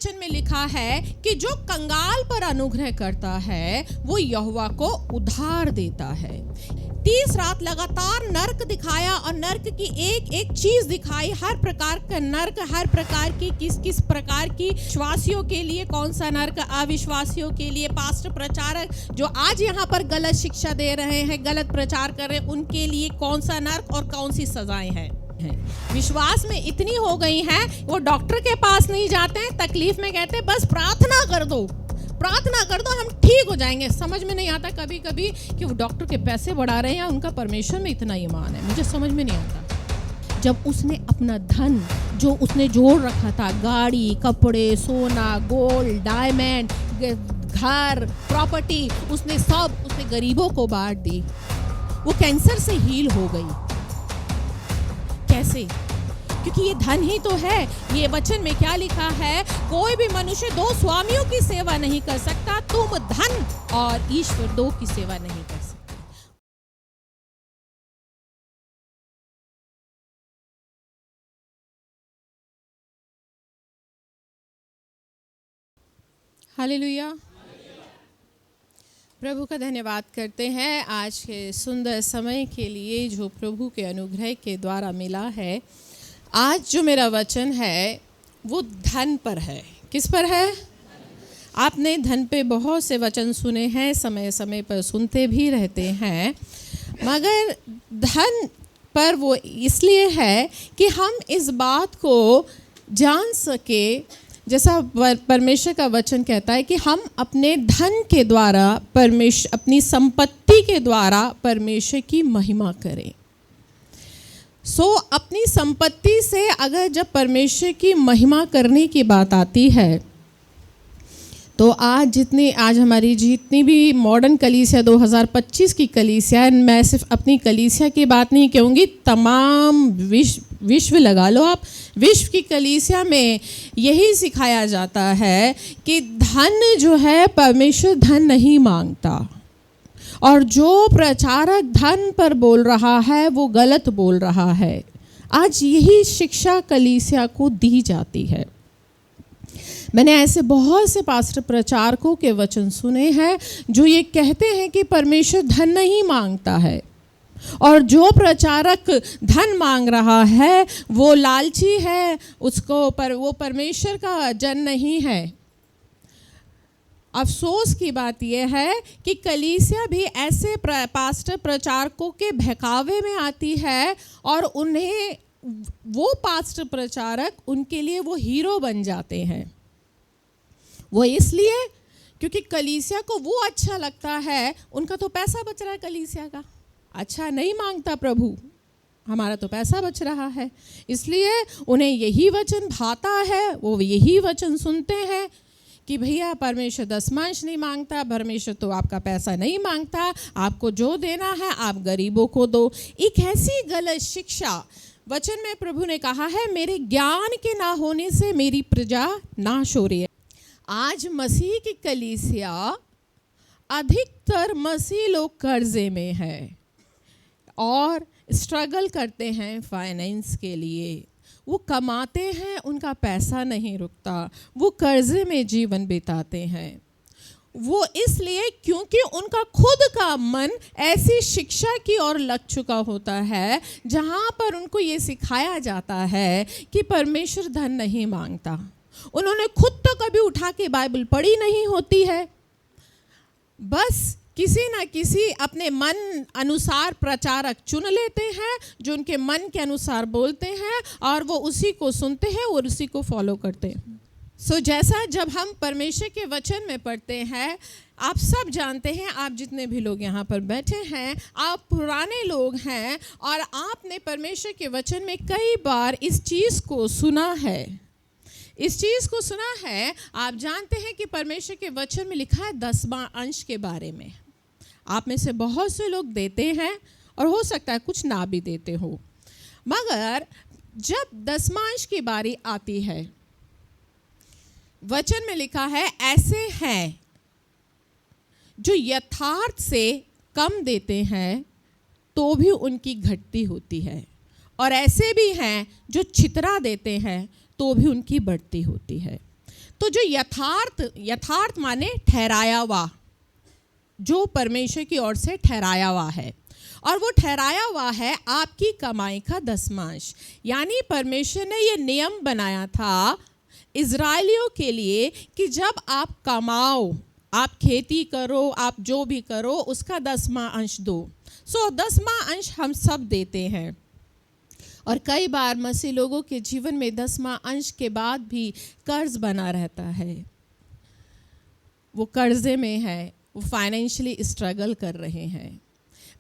वचन में लिखा है कि जो कंगाल पर अनुग्रह करता है वो यहोवा को उधार देता है। 30 रात लगातार नर्क दिखाया और नर्क की एक एक चीज दिखाई, हर प्रकार का नर्क, हर प्रकार की किस प्रकार की विश्वासियों के लिए कौन सा नर्क, अविश्वासियों के लिए, पास्टर प्रचारक जो आज यहाँ पर गलत शिक्षा दे रहे हैं, गलत प्रचार कर रहे हैं, उनके लिए कौन सा नर्क और कौन सी सजाएं हैं। विश्वास में इतनी हो गई हैं वो डॉक्टर के पास नहीं जाते हैं, तकलीफ में कहते हैं बस प्रार्थना कर दो, प्रार्थना कर दो, हम ठीक हो जाएंगे। समझ में नहीं आता कभी कभी कि वो डॉक्टर के पैसे बढ़ा रहे हैं या उनका परमेश्वर में इतना ईमान है, मुझे समझ में नहीं आता। जब उसने अपना धन जो उसने जोड़ रखा था, गाड़ी, कपड़े, सोना, गोल्ड, डायमंड, घर, प्रॉपर्टी, उसने गरीबों को बांट दी। वो कैंसर से हील हो गई। कैसे? क्योंकि ये धन ही तो है। ये वचन में क्या लिखा है? कोई भी मनुष्य 2 स्वामियों की सेवा नहीं कर सकता। तुम धन और ईश्वर 2 की सेवा नहीं कर सकते। हालेलुया। प्रभु का धन्यवाद करते हैं आज के सुंदर समय के लिए जो प्रभु के अनुग्रह के द्वारा मिला है। आज जो मेरा वचन है वो धन पर है। किस पर है? आपने धन पे बहुत से वचन सुने हैं, समय समय पर सुनते भी रहते हैं, मगर धन पर वो इसलिए है कि हम इस बात को जान सके, जैसा परमेश्वर का वचन कहता है कि हम अपने धन के द्वारा अपनी संपत्ति के द्वारा परमेश्वर की महिमा करें। अपनी संपत्ति से अगर जब परमेश्वर की महिमा करने की बात आती है तो आज हमारी जितनी भी मॉडर्न कलीसिया 2025 की कलीसिया, मैं सिर्फ अपनी कलीसिया की बात नहीं कहूँगी, तमाम विश्व लगा लो आप, विश्व की कलीसिया में यही सिखाया जाता है कि धन जो है, परमेश्वर धन नहीं मांगता, और जो प्रचारक धन पर बोल रहा है वो गलत बोल रहा है। आज यही शिक्षा कलीसिया को दी जाती है। मैंने ऐसे बहुत से पास्टर प्रचारकों के वचन सुने हैं जो ये कहते हैं कि परमेश्वर धन नहीं मांगता है, और जो प्रचारक धन मांग रहा है वो लालची है, वो परमेश्वर का जन नहीं है। अफसोस की बात यह है कि कलीसिया भी ऐसे पास्टर प्रचारकों के बहकावे में आती है, और उन्हें वो पास्टर प्रचारक उनके लिए वो हीरो बन जाते हैं। वो इसलिए क्योंकि कलीसिया को वो अच्छा लगता है, उनका तो पैसा बच रहा है, कलीसिया का अच्छा नहीं मांगता प्रभु, हमारा तो पैसा बच रहा है, इसलिए उन्हें यही वचन भाता है, वो यही वचन सुनते हैं कि भैया परमेश्वर दशमांश नहीं मांगता, परमेश्वर तो आपका पैसा नहीं मांगता, आपको जो देना है आप गरीबों को दो। एक ऐसी गलत शिक्षा वचन में प्रभु ने कहा है, मेरे ज्ञान के ना होने से मेरी प्रजा नाश हो रही है। आज मसीह की कलीसिया, अधिकतर मसीह लोग कर्जे में है और स्ट्रगल करते हैं फाइनेंस के लिए। वो कमाते हैं, उनका पैसा नहीं रुकता, वो कर्जे में जीवन बिताते हैं। वो इसलिए क्योंकि उनका खुद का मन ऐसी शिक्षा की ओर लग चुका होता है जहाँ पर उनको ये सिखाया जाता है कि परमेश्वर धन नहीं मांगता। उन्होंने खुद तो कभी उठा के बाइबल पढ़ी नहीं होती है, बस किसी ना किसी अपने मन अनुसार प्रचारक चुन लेते हैं जो उनके मन के अनुसार बोलते हैं, और वो उसी को सुनते हैं और उसी को फॉलो करते हैं। जैसा जब हम परमेश्वर के वचन में पढ़ते हैं, आप सब जानते हैं, आप जितने भी लोग यहाँ पर बैठे हैं, आप पुराने लोग हैं और आपने परमेश्वर के वचन में कई बार इस चीज़ को सुना है। आप जानते हैं कि परमेश्वर के वचन में लिखा है 10वां अंश के बारे में। आप में से बहुत से लोग देते हैं और हो सकता है कुछ ना भी देते हो, मगर जब 10वां अंश की बारी आती है, वचन में लिखा है ऐसे हैं जो यथार्थ से कम देते हैं तो भी उनकी घटती होती है, और ऐसे भी हैं जो छितरा देते हैं तो भी उनकी बढ़ती होती है। तो जो यथार्थ माने ठहराया हुआ, जो परमेश्वर की ओर से ठहराया हुआ है, और वो ठहराया हुआ है आपकी कमाई का दसमांश। यानी परमेश्वर ने ये नियम बनाया था इज़राइलियों के लिए कि जब आप कमाओ, आप खेती करो, आप जो भी करो, उसका 10वां अंश दो। 10वां अंश हम सब देते हैं, और कई बार मसीह लोगों के जीवन में 10वां अंश के बाद भी कर्ज बना रहता है। वो कर्जे में है, वो फाइनेंशियली स्ट्रगल कर रहे हैं।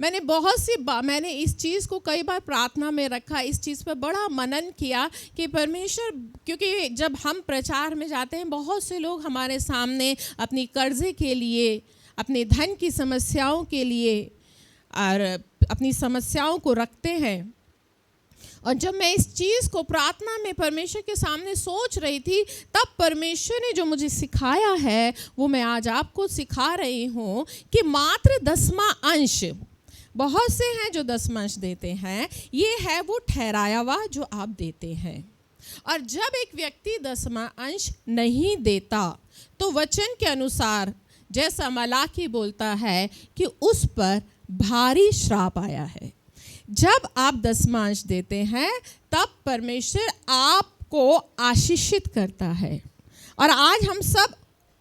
मैंने इस चीज़ को कई बार प्रार्थना में रखा, इस चीज़ पर बड़ा मनन किया कि परमेश्वर, क्योंकि जब हम प्रचार में जाते हैं, बहुत से लोग हमारे सामने अपनी कर्जे के लिए, अपने धन की समस्याओं के लिए और अपनी समस्याओं को रखते हैं। और जब मैं इस चीज़ को प्रार्थना में परमेश्वर के सामने सोच रही थी, तब परमेश्वर ने जो मुझे सिखाया है वो मैं आज आपको सिखा रही हूँ कि मात्र 10वां अंश, बहुत से हैं जो 10वां अंश देते हैं, ये है वो ठहराया हुआ जो आप देते हैं। और जब एक व्यक्ति 10वां अंश नहीं देता तो वचन के अनुसार, जैसा मलाकी बोलता है कि उस पर भारी श्राप आया है। जब आप 10वां अंश देते हैं तब परमेश्वर आपको आशीषित करता है। और आज हम सब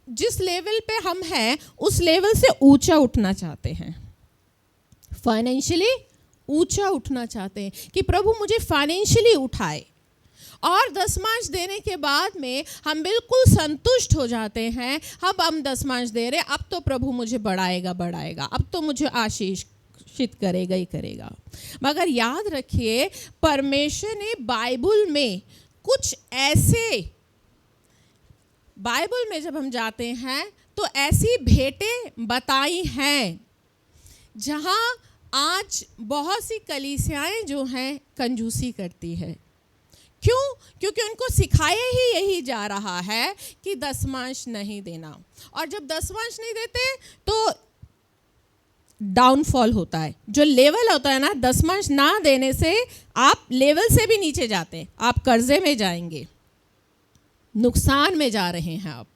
जिस लेवल पे हम हैं उस लेवल से ऊंचा उठना चाहते हैं, फाइनेंशियली ऊंचा उठना चाहते हैं कि प्रभु मुझे फाइनेंशियली उठाए। और 10वां अंश देने के बाद में हम बिल्कुल संतुष्ट हो जाते हैं, हम 10वां अंश दे रहे, अब तो प्रभु मुझे बढ़ाएगा, अब तो मुझे आशीषित करेगा ही करेगा। मगर याद रखिए, परमेश्वर ने बाइबल में कुछ ऐसे, बाइबल में जब हम जाते हैं तो ऐसी भेंटें बताई हैं जहां आज बहुत सी कलीसियाएं जो हैं कंजूसी करती है। क्यों? क्योंकि उनको सिखाया ही यही जा रहा है कि 10वां अंश नहीं देना, और जब 10वां अंश नहीं देते तो डाउनफॉल होता है। जो लेवल होता है ना, 10वां अंश ना देने से आप लेवल से भी नीचे जाते हैं, आप कर्जे में जाएंगे, नुकसान में जा रहे हैं आप।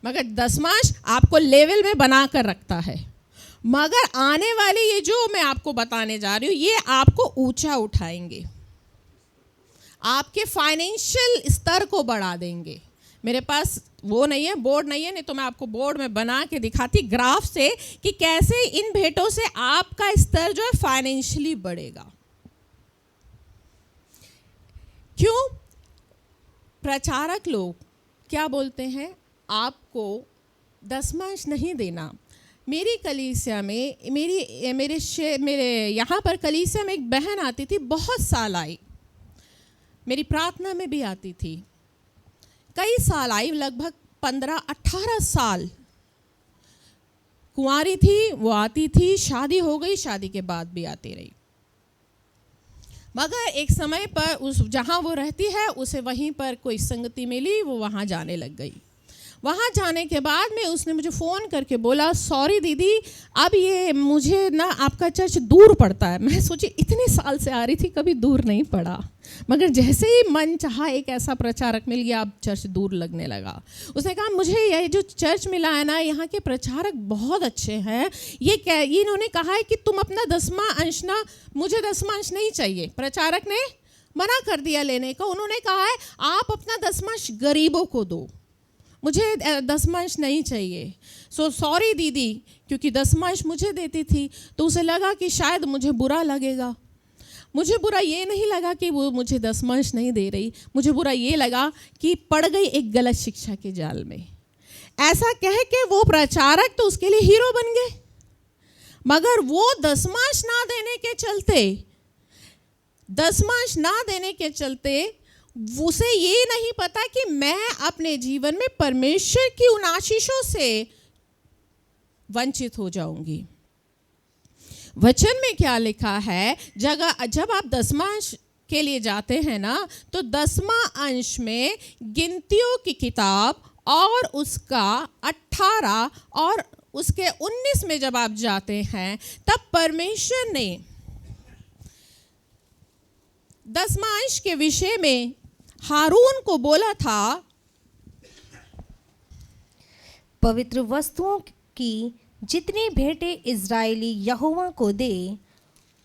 मगर 10वां अंश आपको लेवल में बना कर रखता है। मगर आने वाले ये जो मैं आपको बताने जा रही हूँ, ये आपको ऊंचा उठाएंगे, आपके फाइनेंशियल स्तर को बढ़ा देंगे। मेरे पास वो नहीं है, बोर्ड नहीं है, नहीं तो मैं आपको बोर्ड में बना के दिखाती ग्राफ से कि कैसे इन भेंटों से आपका स्तर जो है फाइनेंशियली बढ़ेगा। क्यों? प्रचारक लोग क्या बोलते हैं, आपको 10वां अंश नहीं देना। मेरी कलीसिया में, मेरे यहाँ पर कलीसिया में एक बहन आती थी, बहुत साल आई, मेरी प्रार्थना में भी आती थी, कई साल आई, लगभग 15-18 साल कुंवारी थी, वो आती थी, शादी हो गई, शादी के बाद भी आती रही। मगर एक समय पर उस जहाँ वो रहती है उसे वहीं पर कोई संगति मिली, वो वहाँ जाने लग गई। वहाँ जाने के बाद में उसने मुझे फ़ोन करके बोला, सॉरी दीदी, अब ये मुझे ना आपका चर्च दूर पड़ता है। मैं सोची इतने साल से आ रही थी, कभी दूर नहीं पड़ा, मगर जैसे ही मन चाहा एक ऐसा प्रचारक मिल गया, अब चर्च दूर लगने लगा। उसने कहा मुझे ये जो चर्च मिला है ना, यहाँ के प्रचारक बहुत अच्छे हैं, ये इन्होंने कहा है कि तुम अपना 10वां अंश ना, मुझे 10वां अंश नहीं चाहिए। प्रचारक ने मना कर दिया लेने का। उन्होंने कहा है आप अपना 10वां अंश गरीबों को दो, मुझे 10वां अंश नहीं चाहिए। सॉरी दीदी, क्योंकि 10वां अंश मुझे देती थी तो उसे लगा कि शायद मुझे बुरा लगेगा। मुझे बुरा ये नहीं लगा कि वो मुझे 10वां अंश नहीं दे रही, मुझे बुरा ये लगा कि पड़ गई एक गलत शिक्षा के जाल में। ऐसा कह के वो प्रचारक तो उसके लिए हीरो बन गए, मगर वो 10वां अंश ना देने के चलते, 10वां अंश ना देने के चलते उसे ये नहीं पता कि मैं अपने जीवन में परमेश्वर की उन आशीषों से वंचित हो जाऊंगी। वचन में क्या लिखा है, जब आप 10वां अंश के लिए जाते हैं ना, तो 10वां अंश में गिनतियों की किताब और उसका 18 और उसके 19 में जब आप जाते हैं, तब परमेश्वर ने 10वां अंश के विषय में हारून को बोला था पवित्र वस्तुओं की जितनी भेंटें इज़राइली यहोवा को दे,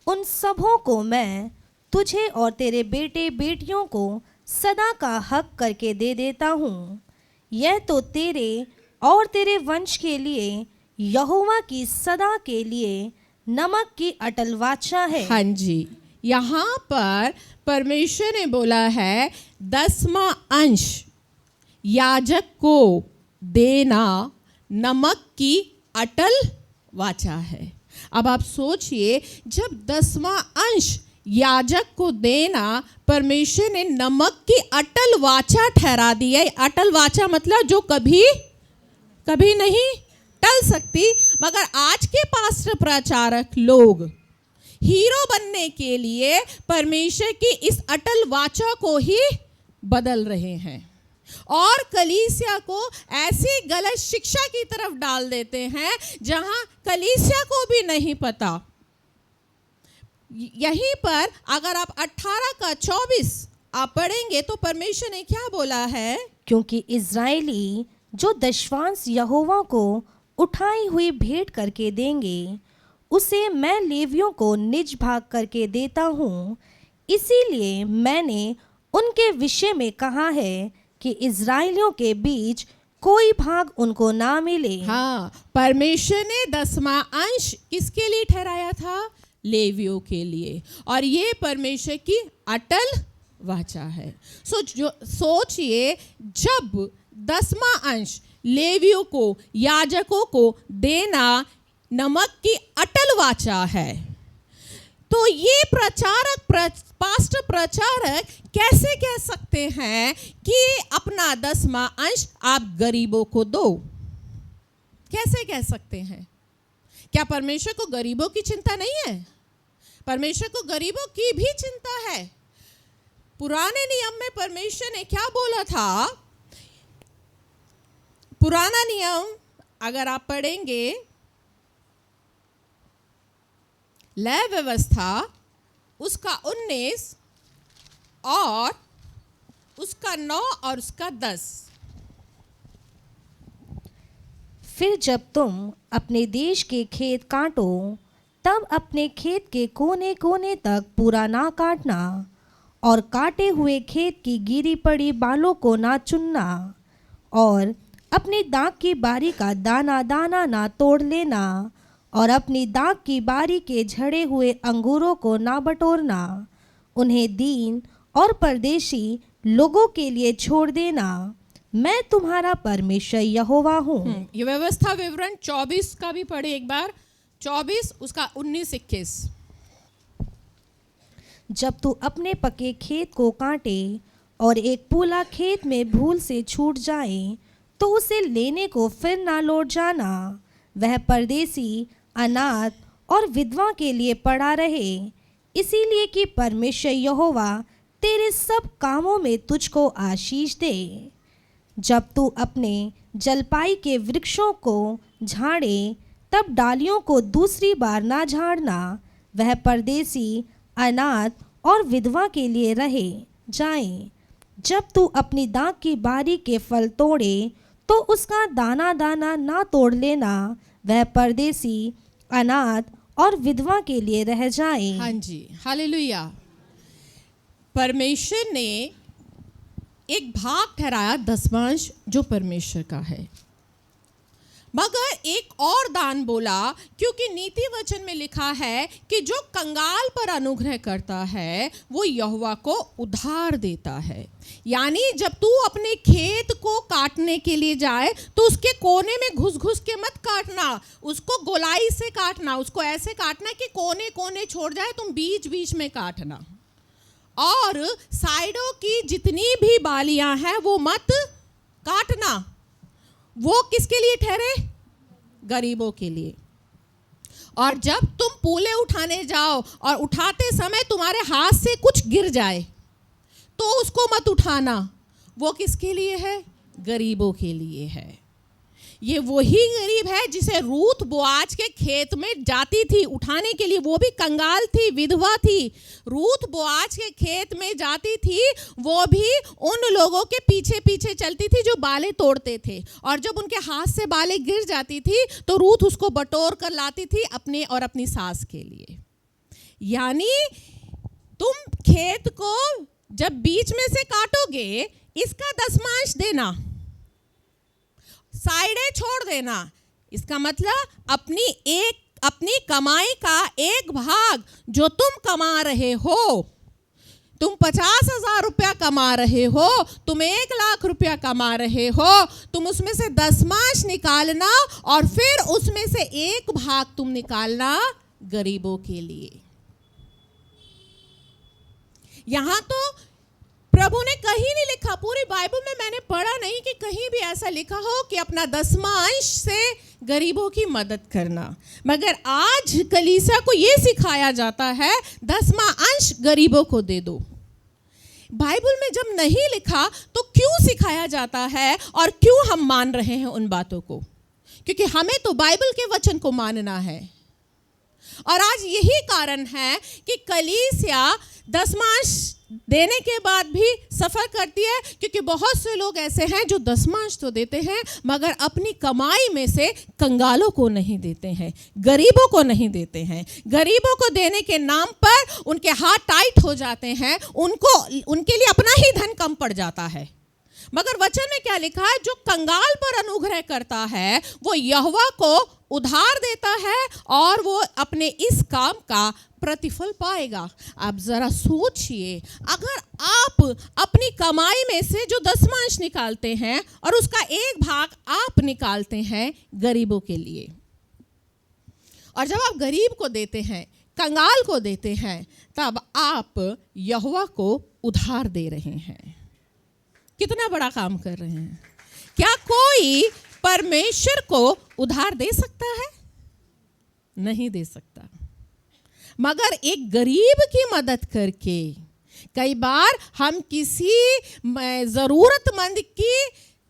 उन सबों को मैं तुझे और तेरे बेटे बेटियों को सदा का हक करके दे देता हूँ। यह तो तेरे और तेरे वंश के लिए यहोवा की सदा के लिए नमक की अटल वाचा है। हाँ जी, यहाँ पर परमेश्वर ने बोला है 10वां अंश याजक को देना नमक की अटल वाचा है। अब आप सोचिए, जब 10वां अंश याजक को देना परमेश्वर ने नमक की अटल वाचा ठहरा दी है। अटल वाचा मतलब जो कभी कभी नहीं टल सकती। मगर आज के पास्टर प्रचारक लोग हीरो बनने के लिए परमेश्वर की इस अटल वाचा को ही बदल रहे हैं और कलीसिया को ऐसी गलत शिक्षा की तरफ डाल देते हैं जहां कलीसिया को भी नहीं पता। यहीं पर अगर आप 18 का 24 आप पढ़ेंगे तो परमेश्वर ने क्या बोला है? क्योंकि इज़राइली जो दशवांश यहोवा को उठाई हुई भेंट करके देंगे, उसे मैं लेवियों को निज भाग करके देता हूँ। इसीलिए मैंने उनके विषय में कहा है कि इज़राइलियों के बीच कोई भाग उनको ना मिले। हाँ, परमेश्वर ने 10वां अंश किसके लिए ठहराया था? लेवियों के लिए। और ये परमेश्वर की अटल वाचा है। सोचिए, जब 10वां अंश लेवियों को, याजकों को देना नमक की अटल वाचा है, तो ये पास्टर प्रचारक कैसे कह सकते हैं कि अपना 10वां अंश आप गरीबों को दो? कैसे कह सकते हैं? क्या परमेश्वर को गरीबों की चिंता नहीं है? परमेश्वर को गरीबों की भी चिंता है। पुराने नियम में परमेश्वर ने क्या बोला था? पुराना नियम अगर आप पढ़ेंगे, लय व्यवस्था उसका 19 और उसका 9 और उसका 10। फिर जब तुम अपने देश के खेत काटो, तब अपने खेत के कोने कोने तक पूरा ना काटना, और काटे हुए खेत की गिरी पड़ी बालों को ना चुनना, और अपनी दाख की बारी का दाना दाना ना तोड़ लेना, और अपनी दाख की बारी के झड़े हुए अंगूरों को ना बटोरना। उन्हें दीन और परदेशी लोगों के लिए छोड़ देना। मैं तुम्हारा परमेश्वर यहोवा हूँ। ये व्यवस्था विवरण 24 का भी पढ़े एक बार, 24 उसका 19-21। जब तू अपने पके खेत को काटे और एक पूला खेत में भूल से छूट जाए, तो उसे लेने को फिर ना लौट जाना। वह परदेसी, अनाथ और विधवा के लिए पड़ा रहे, इसीलिए कि परमेश्वर यहोवा तेरे सब कामों में तुझको आशीष दे। जब तू अपने जलपाई के वृक्षों को झाड़े, तब डालियों को दूसरी बार ना झाड़ना। वह परदेसी, अनाथ और विधवा के लिए रहे जाए। जब तू अपनी दाख की बारी के फल तोड़े, तो उसका दाना दाना ना तोड़ लेना। वह परदेसी, अनाथ और विधवा के लिए रह जाए। हाँ जी, हालेलुया। परमेश्वर ने एक भाग ठहराया 10वां अंश जो परमेश्वर का है, मगर एक और दान बोला, क्योंकि नीति वचन में लिखा है कि जो कंगाल पर अनुग्रह करता है वो यहोवा को उधार देता है। यानी जब तू अपने खेत को काटने के लिए जाए तो उसके कोने में घुस घुस के मत काटना, उसको गोलाई से काटना, उसको ऐसे काटना कि कोने कोने छोड़ जाए, तुम बीच बीच में काटना, और साइडों की जितनी भी बालियां हैं वो मत काटना। वो किसके लिए ठहरे? गरीबों के लिए। और जब तुम पूले उठाने जाओ और उठाते समय तुम्हारे हाथ से कुछ गिर जाए तो उसको मत उठाना। वो किसके लिए है? गरीबों के लिए है। ये वही गरीब है जिसे रूथ बोआज के खेत में जाती थी उठाने के लिए, वो भी कंगाल थी, विधवा थी। रूथ बोआज के खेत में जाती थी, वो भी उन लोगों के पीछे पीछे चलती थी जो बालें तोड़ते थे, और जब उनके हाथ से बालें गिर जाती थी तो रूथ उसको बटोर कर लाती थी अपने और अपनी सास के लिए। यानी तुम खेत को जब बीच में से काटोगे, इसका दसमांश देना, साइडें छोड़ देना। इसका मतलब अपनी कमाई का एक भाग जो तुम कमा रहे हो, तुम 50,000 रुपया कमा रहे हो, तुम 1,00,000 रुपया कमा रहे हो, तुम उसमें से दसमांश निकालना और फिर उसमें से एक भाग तुम निकालना गरीबों के लिए। यहां तो प्रभु ने कहीं नहीं लिखा, पूरी बाइबल में मैंने पढ़ा नहीं कि कहीं भी ऐसा लिखा हो कि अपना दसमांश से गरीबों की मदद करना। मगर आज कलीसिया को यह सिखाया जाता है, दसवां अंश गरीबों को दे दो। बाइबल में जब नहीं लिखा तो क्यों सिखाया जाता है और क्यों हम मान रहे हैं उन बातों को? क्योंकि हमें तो बाइबल के वचन को मानना है। और आज यही कारण है कि कलीसिया दसमांश देने के बाद भी सफर करती है, क्योंकि बहुत से लोग ऐसे हैं जो दसमांश तो देते हैं मगर अपनी कमाई में से कंगालों को नहीं देते हैं, गरीबों को नहीं देते हैं। गरीबों को देने के नाम पर उनके हाथ टाइट हो जाते हैं, उनके लिए अपना ही धन कम पड़ जाता है। मगर वचन में क्या लिखा है? जो कंगाल पर अनुग्रह करता है वो यहोवा को उधार देता है और वो अपने इस काम का प्रतिफल पाएगा। आप जरा सोचिए, अगर आप अपनी कमाई में से जो दसमांश निकालते हैं और उसका एक भाग आप निकालते हैं गरीबों के लिए, और जब आप गरीब को देते हैं, कंगाल को देते हैं, तब आप यहोवा को उधार दे रहे हैं। कितना बड़ा काम कर रहे हैं। क्या कोई परमेश्वर को उधार दे सकता है? नहीं दे सकता। मगर एक गरीब की मदद करके, कई बार हम किसी जरूरतमंद की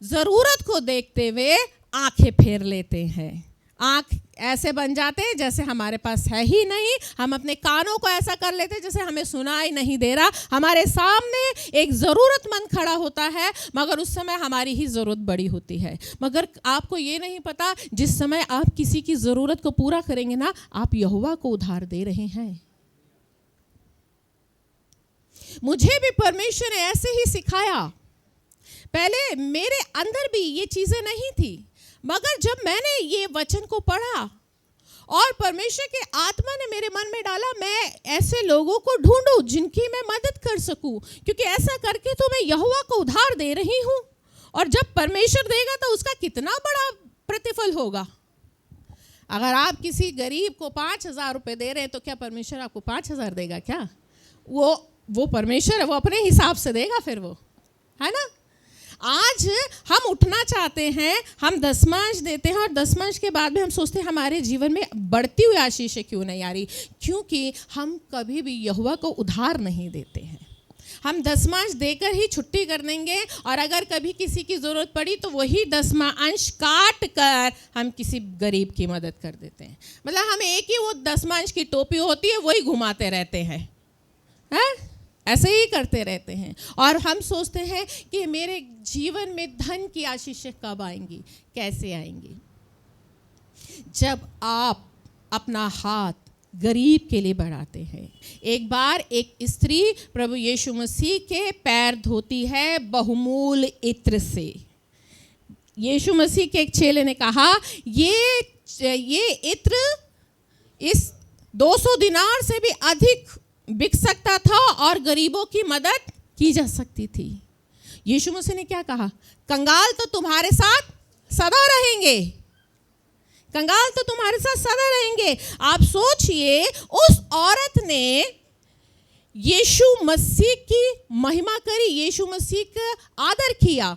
जरूरत को देखते हुए आंखें फेर लेते हैं। आंख ऐसे बन जाते हैं जैसे हमारे पास है ही नहीं। हम अपने कानों को ऐसा कर लेते हैं जैसे हमें सुनाई नहीं दे रहा। हमारे सामने एक ज़रूरतमंद खड़ा होता है मगर उस समय हमारी ही ज़रूरत बड़ी होती है। मगर आपको ये नहीं पता, जिस समय आप किसी की ज़रूरत को पूरा करेंगे ना, आप यहोवा को उधार दे रहे हैं। मुझे भी परमेश्वर ने ऐसे ही सिखाया। पहले मेरे अंदर भी ये चीज़ें नहीं थी, मगर जब मैंने ये वचन को पढ़ा और परमेश्वर के आत्मा ने मेरे मन में डाला, मैं ऐसे लोगों को ढूंढूं जिनकी मैं मदद कर सकूं, क्योंकि ऐसा करके तो मैं यहोवा को उधार दे रही हूं, और जब परमेश्वर देगा तो उसका कितना बड़ा प्रतिफल होगा। अगर आप किसी गरीब को 5,000 रुपये दे रहे हैं तो क्या परमेश्वर आपको 5,000 देगा? क्या वो परमेश्वर है, वो अपने हिसाब से देगा, फिर वो है ना। आज हम उठना चाहते हैं, हम दसमांश देते हैं और दसमांश के बाद में हम सोचते हैं हमारे जीवन में बढ़ती हुई आशीषें क्यों नहीं आ रही? क्योंकि हम कभी भी यहोवा को उधार नहीं देते हैं। हम दसमांश देकर ही छुट्टी कर देंगे, और अगर कभी किसी की ज़रूरत पड़ी तो वही दसवां अंश काट कर हम किसी गरीब की मदद कर देते हैं। मतलब हम एक ही वो दसमांश की टोपी होती है वही घुमाते रहते हैं, ऐसे ही करते रहते हैं। और हम सोचते हैं कि मेरे जीवन में धन की आशीषें कब आएंगी, कैसे आएंगी? जब आप अपना हाथ गरीब के लिए बढ़ाते हैं। एक बार एक स्त्री प्रभु यीशु मसीह के पैर धोती है बहुमूल्य इत्र से। यीशु मसीह के एक चेले ने कहा, ये इत्र इस 200 दिनार से भी अधिक बिक सकता था और गरीबों की मदद की जा सकती थी। यीशु मसीह ने क्या कहा? कंगाल तो तुम्हारे साथ सदा रहेंगे, कंगाल तो तुम्हारे साथ सदा रहेंगे। आप सोचिए, उस औरत ने यीशु मसीह की महिमा करी, यीशु मसीह का आदर किया,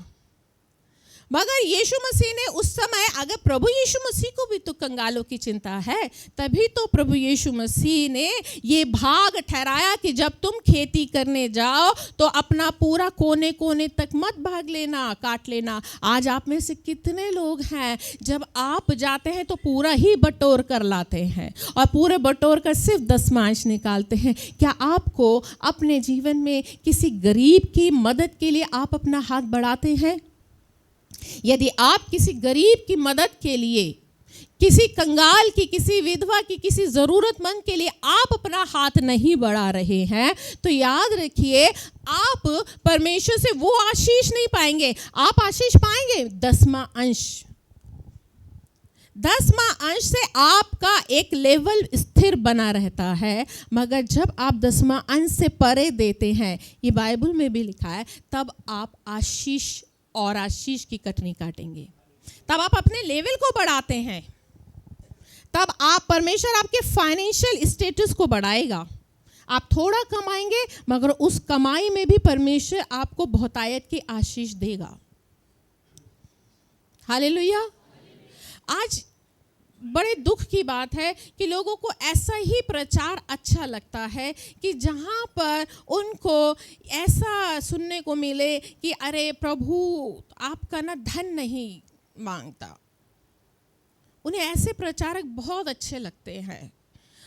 मगर यीशु मसीह ने उस समय, अगर प्रभु यीशु मसीह को भी तो कंगालों की चिंता है, तभी तो प्रभु यीशु मसीह ने ये भाग ठहराया कि जब तुम खेती करने जाओ तो अपना पूरा कोने कोने तक मत भाग लेना, काट लेना। आज आप में से कितने लोग हैं जब आप जाते हैं तो पूरा ही बटोर कर लाते हैं और पूरे बटोर कर सिर्फ 10वांश निकालते हैं। क्या आपको अपने जीवन में किसी गरीब की मदद के लिए आप अपना हाथ बढ़ाते हैं? यदि आप किसी गरीब की मदद के लिए, किसी कंगाल की, किसी विधवा की, किसी जरूरतमंद के लिए आप अपना हाथ नहीं बढ़ा रहे हैं, तो याद रखिए आप परमेश्वर से वो आशीष नहीं पाएंगे। आप आशीष पाएंगे 10वां अंश। 10वां अंश से आपका एक लेवल स्थिर बना रहता है, मगर जब आप 10वां अंश से परे देते हैं, ये बाइबल में भी लिखा है, तब आप आशीष और आशीष की कटनी काटेंगे। तब आप अपने लेवल को बढ़ाते हैं, तब आप, परमेश्वर आपके फाइनेंशियल स्टेटस को बढ़ाएगा। आप थोड़ा कमाएंगे मगर उस कमाई में भी परमेश्वर आपको बहुतायत की आशीष देगा। हालेलुया। आज बड़े दुख की बात है कि लोगों को ऐसा ही प्रचार अच्छा लगता है कि जहाँ पर उनको ऐसा सुनने को मिले कि अरे प्रभु आपका ना धन नहीं मांगता। उन्हें ऐसे प्रचारक बहुत अच्छे लगते हैं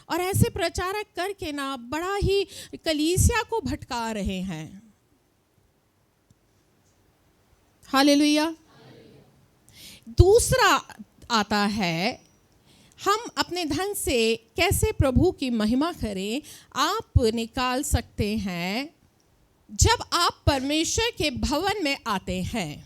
और ऐसे प्रचारक करके ना बड़ा ही कलीसिया को भटका रहे हैं। हालेलुया। दूसरा आता है, हम अपने धन से कैसे प्रभु की महिमा करें। आप निकाल सकते हैं जब आप परमेश्वर के भवन में आते हैं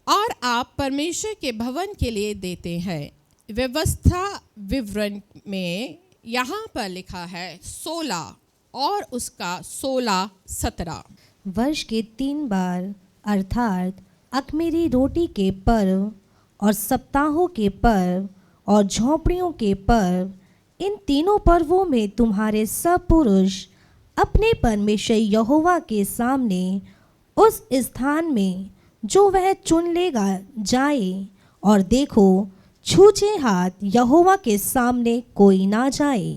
और आप परमेश्वर के भवन के लिए देते हैं। व्यवस्था विवरण में यहाँ पर लिखा है 16 और उसका 16-17। वर्ष के 3 बार अर्थात अख़मीरी रोटी के पर्व और सप्ताहों के पर्व और झोंपड़ियों के पर्व, इन तीनों पर्वों में तुम्हारे सब पुरुष अपने परमेश्वर यहोवा के सामने उस स्थान में जो वह चुन लेगा जाए, और देखो छूछे हाथ यहोवा के सामने कोई ना जाए।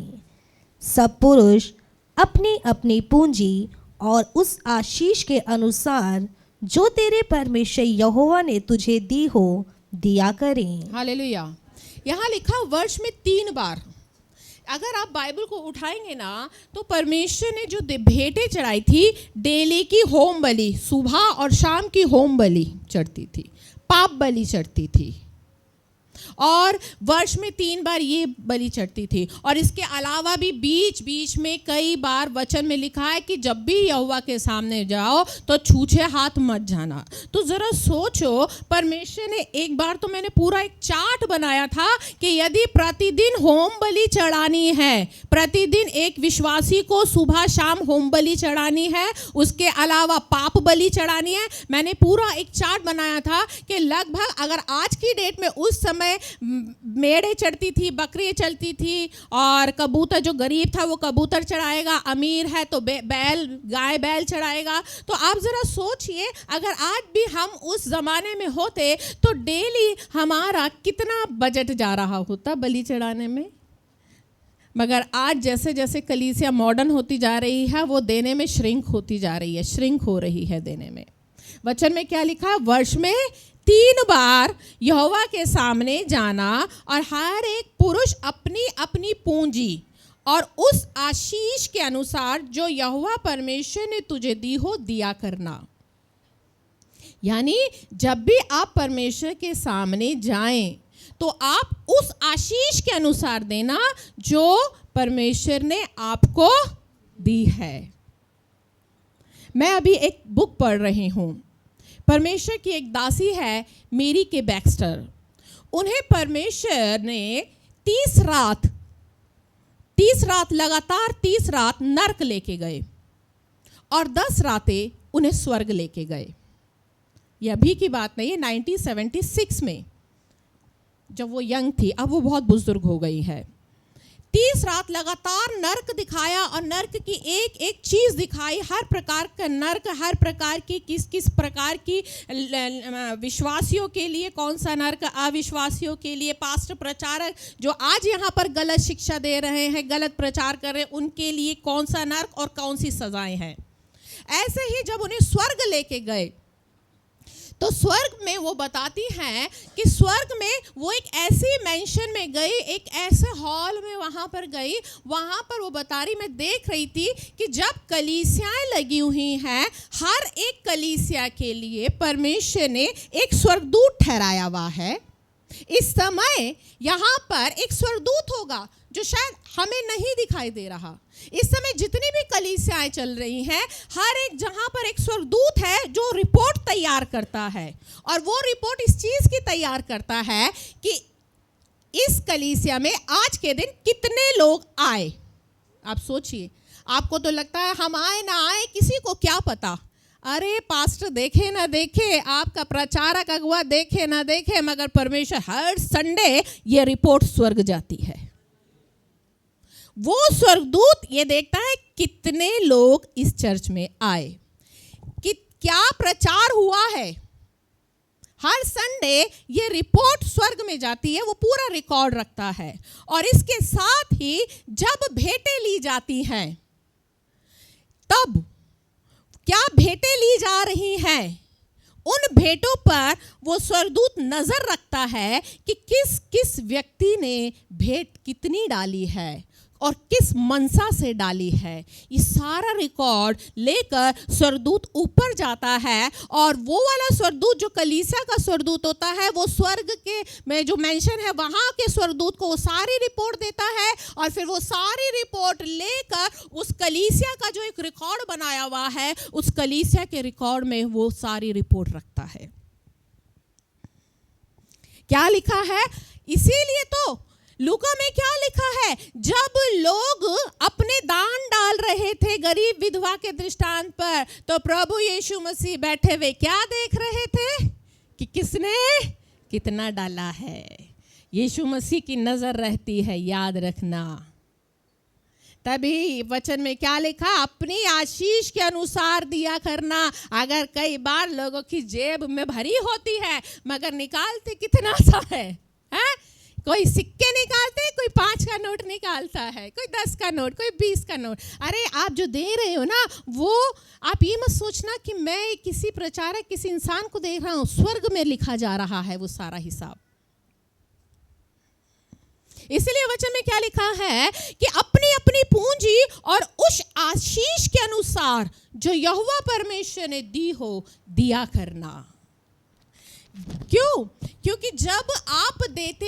सब पुरुष अपनी अपनी पूंजी और उस आशीष के अनुसार जो तेरे परमेश्वर यहोवा ने तुझे दी हो दिया करें। हालेलुया। यहाँ लिखा वर्ष में 3 बार। अगर आप बाइबल को उठाएंगे ना तो परमेश्वर ने जो भेंटें चढ़ाई थी, डेली की होम बलि, सुबह और शाम की होम बलि चढ़ती थी, पाप बलि चढ़ती थी, और वर्ष में 3 बार ये बलि चढ़ती थी। और इसके अलावा भी बीच बीच में कई बार वचन में लिखा है कि जब भी यहोवा के सामने जाओ तो छूछे हाथ मत जाना। तो ज़रा सोचो, परमेश्वर ने एक बार तो मैंने पूरा एक चार्ट बनाया था कि यदि प्रतिदिन होम बलि चढ़ानी है, प्रतिदिन एक विश्वासी को सुबह शाम होम बलि चढ़ानी है, उसके अलावा पाप बलि चढ़ानी है। मैंने पूरा एक चार्ट बनाया था कि लगभग अगर आज की डेट में, उस समय मेढ़े चढ़ती थी, बकरी चलती थी, और कबूतर, जो गरीब था वो कबूतर चढ़ाएगा, अमीर है तो बैल, गाय बैल चढ़ाएगा। तो आप जरा सोचिए, अगर आज भी हम उस जमाने में होते तो डेली हमारा कितना बजट जा रहा होता बलि चढ़ाने में। मगर आज जैसे जैसे कलीसिया मॉडर्न होती जा रही है, वो देने में श्रिंक होती जा रही है, श्रिंक हो रही है देने में। वचन में क्या लिखा है? वर्ष में 3 बार यहोवा के सामने जाना और हर एक पुरुष अपनी अपनी पूंजी और उस आशीष के अनुसार जो यहोवा परमेश्वर ने तुझे दी हो दिया करना। यानी जब भी आप परमेश्वर के सामने जाएं तो आप उस आशीष के अनुसार देना जो परमेश्वर ने आपको दी है। मैं अभी एक बुक पढ़ रही हूँ। परमेश्वर की एक दासी है मेरी के बैक्स्टर। उन्हें परमेश्वर ने 30 रात लगातार 30 रात नर्क लेके गए और 10 रातें उन्हें स्वर्ग लेके गए। यह अभी की बात नहीं है, 1976 में जब वो यंग थी, अब वो बहुत बुजुर्ग हो गई है। 30 रात लगातार नर्क दिखाया और नर्क की एक एक चीज दिखाई, हर प्रकार का नर्क, हर प्रकार की किस किस प्रकार की विश्वासियों के लिए कौन सा नर्क, अविश्वासियों के लिए, पास्टर प्रचारक जो आज यहाँ पर गलत शिक्षा दे रहे हैं, गलत प्रचार कर रहे हैं, उनके लिए कौन सा नर्क और कौन सी सजाएं हैं। ऐसे ही जब उन्हें स्वर्ग लेके गए तो स्वर्ग में वो बताती हैं कि स्वर्ग में वो एक ऐसी मेंशन में गई, एक ऐसे हॉल में वहाँ पर गई। वहाँ पर वो बता रही, मैं देख रही थी कि जब कलीसियाएं लगी हुई हैं, हर एक कलीसिया के लिए परमेश्वर ने एक स्वर्गदूत ठहराया हुआ है। इस समय यहाँ पर एक स्वर्गदूत होगा जो शायद हमें नहीं दिखाई दे रहा। इस समय जितनी भी कलीसियाएं चल रही हैं, हर एक जहां पर एक स्वर्गदूत है जो रिपोर्ट तैयार करता है, और वो रिपोर्ट इस चीज की तैयार करता है कि इस कलीसिया में आज के दिन कितने लोग आए। आप सोचिए, आपको तो लगता है हम आए ना आए किसी को क्या पता, अरे पास्टर देखे ना देखे, आपका प्रचारक अगुआ देखे ना देखे, मगर परमेश्वर हर संडे ये रिपोर्ट स्वर्ग जाती है। वो स्वर्गदूत ये देखता है कितने लोग इस चर्च में आए, कि क्या प्रचार हुआ है। हर संडे ये रिपोर्ट स्वर्ग में जाती है, वो पूरा रिकॉर्ड रखता है। और इसके साथ ही जब भेंटें ली जाती हैं, तब क्या भेंटें ली जा रही हैं, उन भेंटों पर वो स्वर्गदूत नजर रखता है कि किस किस व्यक्ति ने भेंट कितनी डाली है और किस मनसा से डाली है। ये सारा रिकॉर्ड लेकर स्वर्गदूत ऊपर जाता है, और वो वाला स्वर्गदूत जो कलीसिया का स्वर्गदूत होता है, वो स्वर्ग के में जो मेंशन है वहाँ के स्वर्गदूत को वो सारी रिपोर्ट देता है, और फिर वो सारी रिपोर्ट लेकर उस कलीसिया का जो एक रिकॉर्ड बनाया हुआ है, उस कलीसिया के रिकॉर्ड में वो सारी रिपोर्ट रखता है। क्या लिखा है? इसीलिए तो लूका में क्या लिखा है, जब लोग अपने दान डाल रहे थे गरीब विधवा के दृष्टांत पर, तो प्रभु यीशु मसीह बैठे हुए क्या देख रहे थे कि किसने कितना डाला है। यीशु मसीह की नजर रहती है, याद रखना। तभी वचन में क्या लिखा, अपनी आशीष के अनुसार दिया करना। अगर कई बार लोगों की जेब में भरी होती है, मगर निकालते कितना सा है? कोई सिक्के निकालते, कोई 5 का नोट निकालता है, कोई 10 का नोट, कोई 20 का नोट। अरे आप जो दे रहे हो ना, वो आप ये मत सोचना कि मैं किसी प्रचारक, किसी इंसान को दे रहा हूँ। स्वर्ग में लिखा जा रहा है वो सारा हिसाब। इसलिए वचन में क्या लिखा है कि अपनी अपनी पूंजी और उस आशीष के अनुसार जो यहोवा परमेश्वर ने दी हो, दिया करना। क्यों? क्योंकि जब आप देते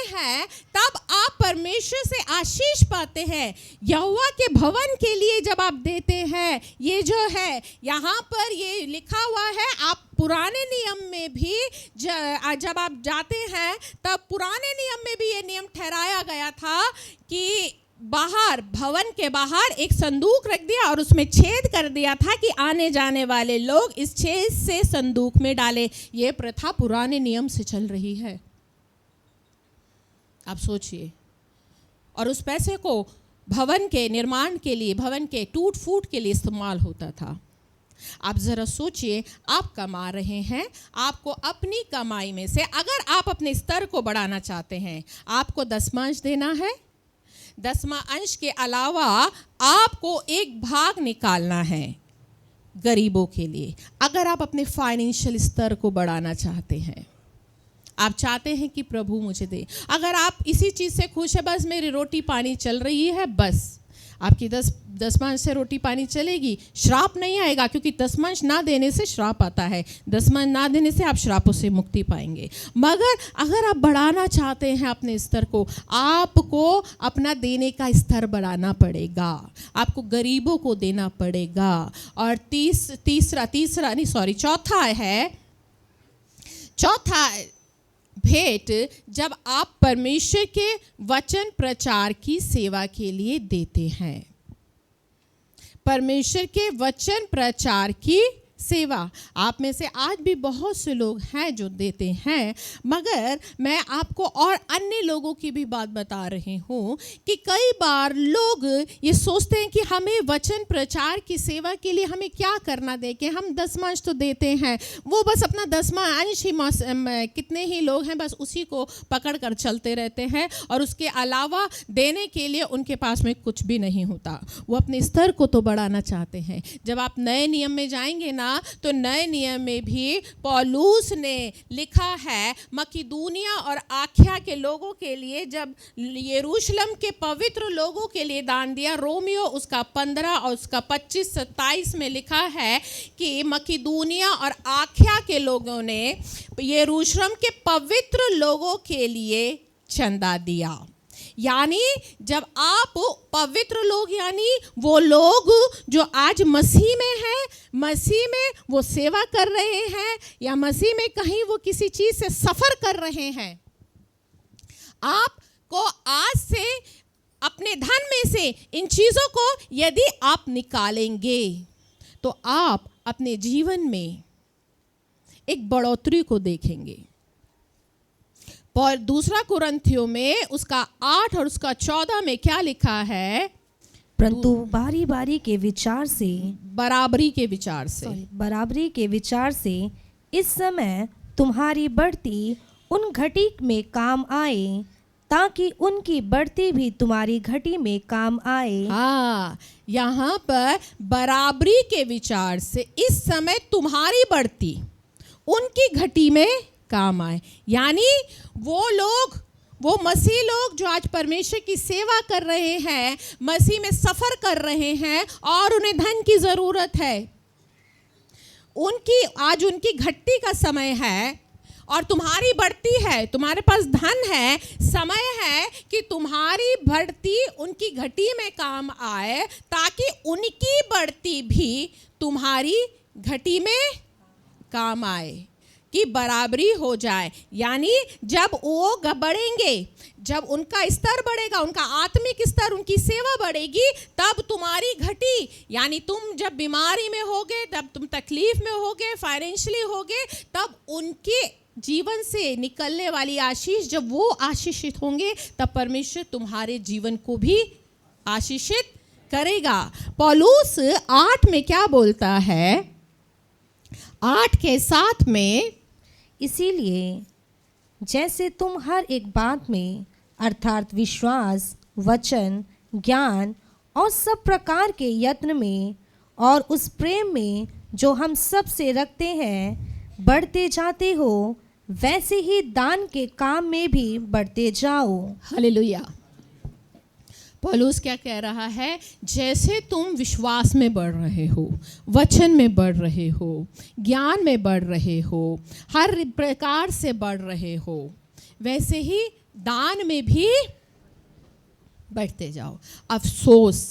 हैं तब आप परमेश्वर से आशीष पाते हैं। यहोवा के भवन के लिए जब आप देते हैं, ये जो है यहाँ पर ये लिखा हुआ है, आप पुराने नियम में भी जब आप जाते हैं, तब पुराने नियम में भी ये नियम ठहराया गया था कि बाहर, भवन के बाहर एक संदूक रख दिया और उसमें छेद कर दिया था कि आने जाने वाले लोग इस छेद से संदूक में डाले। ये प्रथा पुराने नियम से चल रही है। आप सोचिए, और उस पैसे को भवन के निर्माण के लिए, भवन के टूट फूट के लिए इस्तेमाल होता था। आप जरा सोचिए, आप कमा रहे हैं, आपको अपनी कमाई में से, अगर आप अपने स्तर को बढ़ाना चाहते हैं, आपको दसमांश देना है। 10वां अंश के अलावा आपको एक भाग निकालना है गरीबों के लिए। अगर आप अपने फाइनेंशियल स्तर को बढ़ाना चाहते हैं, आप चाहते हैं कि प्रभु मुझे दे, अगर आप इसी चीज़ से खुश है, बस मेरी रोटी पानी चल रही है, बस आपकी दसमांश से रोटी पानी चलेगी, श्राप नहीं आएगा, क्योंकि दसमांश ना देने से श्राप आता है। दसमांश ना देने से आप श्रापों से मुक्ति पाएंगे। मगर अगर आप बढ़ाना चाहते हैं अपने स्तर को, आपको अपना देने का स्तर बढ़ाना पड़ेगा, आपको गरीबों को देना पड़ेगा। और चौथा भेंट, जब आप परमेश्वर के वचन प्रचार की सेवा के लिए देते हैं, परमेश्वर के वचन प्रचार की सेवा। आप में से आज भी बहुत से लोग हैं जो देते हैं, मगर मैं आपको और अन्य लोगों की भी बात बता रही हूँ कि कई बार लोग ये सोचते हैं कि हमें वचन प्रचार की सेवा के लिए हमें क्या करना दे कि हम दसमांश तो देते हैं, वो बस अपना दसवां अंश ही कितने ही लोग हैं बस उसी को पकड़ कर चलते रहते हैं और उसके अलावा देने के लिए उनके पास में कुछ भी नहीं होता। वो अपने स्तर को तो बढ़ाना चाहते हैं। जब आप नए नियम में जाएंगे ना तो नए नियम में भी पौलुस ने लिखा है मकिदुनिया और आख्या के लोगों के लिए, जब यरूशलेम के पवित्र लोगों के लिए दान दिया। रोमियो उसका 15 और उसका 25-27 में लिखा है कि मकिदुनिया और आख्या के लोगों ने यरूशलेम के पवित्र लोगों के लिए चंदा दिया। यानी जब आप पवित्र लोग, यानी वो लोग जो आज मसीह में हैं, मसीह में वो सेवा कर रहे हैं या मसीह में कहीं वो किसी चीज़ से सफ़र कर रहे हैं, आपको आज से अपने धन में से इन चीज़ों को यदि आप निकालेंगे तो आप अपने जीवन में एक बढ़ोतरी को देखेंगे। और दूसरा कुरिन्थियों में उसका 8 और उसका 14 में क्या लिखा है? परंतु बारी बारी के विचार से, बराबरी के विचार से, बराबरी के विचार से इस समय तुम्हारी बढ़ती उन घटी में काम आए ताकि उनकी बढ़ती भी तुम्हारी घटी में काम आए। हाँ, यहाँ पर बराबरी के विचार से इस समय तुम्हारी बढ़ती उनकी घटी में काम आए। यानी वो लोग, वो मसीह लोग जो आज परमेश्वर की सेवा कर रहे हैं, मसीह में सफ़र कर रहे हैं और उन्हें धन की ज़रूरत है, उनकी आज उनकी घटी का समय है और तुम्हारी बढ़ती है, तुम्हारे पास धन है, समय है कि तुम्हारी बढ़ती उनकी घटी में काम आए ताकि उनकी बढ़ती भी तुम्हारी घटी में काम आए, कि बराबरी हो जाए। यानी जब वो बढ़ेंगे, जब उनका स्तर बढ़ेगा, उनका आत्मिक स्तर, उनकी सेवा बढ़ेगी, तब तुम्हारी घटी, यानी तुम जब बीमारी में होगे, तब तुम तकलीफ में होगे, फाइनेंशियली होगे, तब उनके जीवन से निकलने वाली आशीष, जब वो आशीषित होंगे, तब परमेश्वर तुम्हारे जीवन को भी आशीषित करेगा। पौलुस 8 में क्या बोलता है? 8 के 7 में, इसीलिए जैसे तुम हर एक बात में अर्थात विश्वास, वचन, ज्ञान और सब प्रकार के यत्न में और उस प्रेम में जो हम सब से रखते हैं बढ़ते जाते हो, वैसे ही दान के काम में भी बढ़ते जाओ। हालेलुया। पौलुस क्या कह रहा है? जैसे तुम विश्वास में बढ़ रहे हो, वचन में बढ़ रहे हो, ज्ञान में बढ़ रहे हो, हर प्रकार से बढ़ रहे हो, वैसे ही दान में भी बढ़ते जाओ। अफसोस